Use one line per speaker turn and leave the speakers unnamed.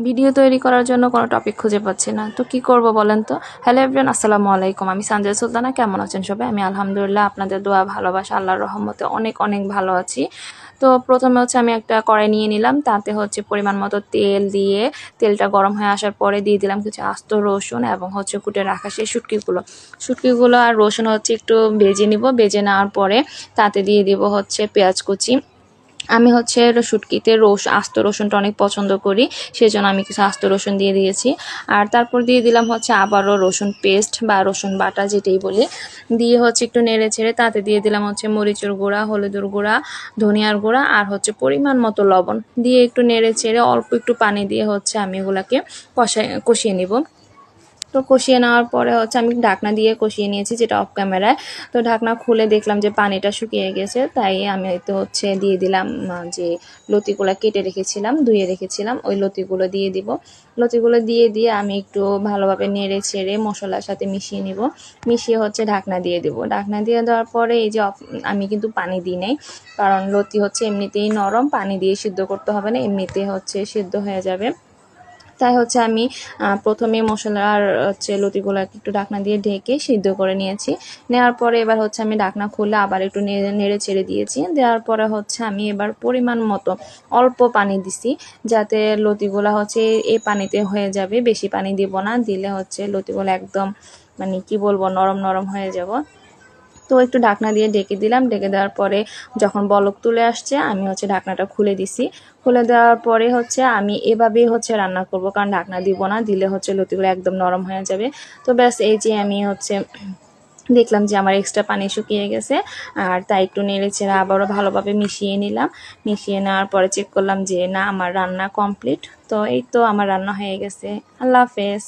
Video তৈরি করার জন্য কোনো টপিক খুঁজে পাচ্ছি না, তো কি করব বলেন তো। হ্যালো এভরিওয়ান, আসসালামু আলাইকুম। আমি সানজিদা সুলতানা। কেমন আছেন সবাই? আমি আলহামদুলিল্লাহ, আপনাদের দোয়া ভালোবাসা আল্লাহর রহমতে অনেক অনেক ভালো আছি। তো প্রথমে হচ্ছে আমি একটা কড়াই নিয়ে নিলাম, তাতে হচ্ছে পরিমাণ মতো তেল দিয়ে তেলটা গরম হয়ে আসার পরে দিয়ে দিলাম কিছু আস্ত রসুন এবং হচ্ছে কুটে রাখা সেই শুটকিগুলো আর রসুন হচ্ছে একটু ভেজে নিব। ভেজে নেওয়ার পরে তাতে দিয়ে দিব হচ্ছে পেঁয়াজ কুচি। আমি হচ্ছে শুটকিতে আস্ত রসুনটা অনেক পছন্দ করি, সেজন্য আমি কিছু আস্ত রসুন দিয়ে দিয়েছি। আর তারপর দিয়ে দিলাম হচ্ছে আবারও রসুন পেস্ট বা রসুন বাটা যেটাই বলি, দিয়ে হচ্ছে একটু নেড়ে ছেড়ে তাতে দিয়ে দিলাম হচ্ছে মরিচের গুঁড়া, হলুদের গুঁড়া, ধনিয়ার গুঁড়া আর হচ্ছে পরিমাণ মতো লবণ দিয়ে একটু নেড়ে ছেড়ে অল্প একটু পানি দিয়ে হচ্ছে আমি এগুলাকে কষিয়ে নিব। তো কষিয়ে নেওয়ার পরে হচ্ছে আমি ঢাকনা দিয়ে কষিয়ে নিয়েছি, যেটা অফ ক্যামেরায়। তো ঢাকনা খুলে দেখলাম যে পানিটা শুকিয়ে গেছে, তাই আমি তো হচ্ছে দিয়ে দিলাম যে লতিগুলো কেটে রেখেছিলাম, ধুয়ে রেখেছিলাম, ওই লতিগুলো দিয়ে দিব। লতিগুলো দিয়ে আমি একটু ভালোভাবে নেড়ে ছেড়ে মশলার সাথে মিশিয়ে নিব। মিশিয়ে হচ্ছে ঢাকনা দিয়ে দিব। ঢাকনা দিয়ে দেওয়ার পরে এই যে আমি কিন্তু পানি দিই নাই, কারণ লতি হচ্ছে এমনিতেই নরম, পানি দিয়ে সিদ্ধ করতে হবে না, এমনিতে হচ্ছে সিদ্ধ হয়ে যাবে। তাই হচ্ছে আমি প্রথমে মশলার হচ্ছে লতিগুলো একটু ঢাকনা দিয়ে ঢেকে সিদ্ধ করে নিয়েছি। নেওয়ার পরে এবার হচ্ছে আমি ঢাকনা খুলে আবার একটু নেড়ে ছেড়ে দিয়েছি। দেওয়ার পরে হচ্ছে আমি এবার পরিমাণ মতো অল্প পানি দিছি, যাতে লতিগুলো হচ্ছে এই পানিতে হয়ে যাবে। বেশি পানি দিব না, দিলে হচ্ছে লতিগুলো একদম মানে কি বলবো নরম নরম হয়ে যাব। তো একটু ঢাকনা দিয়ে ঢেকে দিলাম। ঢেকে দেওয়ার পরে যখন বলক তুলে আসছে আমি হচ্ছে ঢাকনাটা খুলে দিছি। খুলে দেওয়ার পরে হচ্ছে আমি এভাবেই হচ্ছে রান্না করব, কারণ ঢাকনা দিব না, দিলে হচ্ছে লতিগুলো একদম নরম হয়ে যাবে। তো ব্যাস এই যে আমি হচ্ছে দেখলাম যে আমার এক্সট্রা পানি শুকিয়ে গেছে, আর তাই একটু নেড়ে ছেড়ে আবারও ভালোভাবে মিশিয়ে নিলাম। মিশিয়ে নেওয়ার পরে চেক করলাম যে না, আমার রান্না কমপ্লিট। তো এই তো আমার রান্না হয়ে গেছে। আল্লাহ হাফেজ।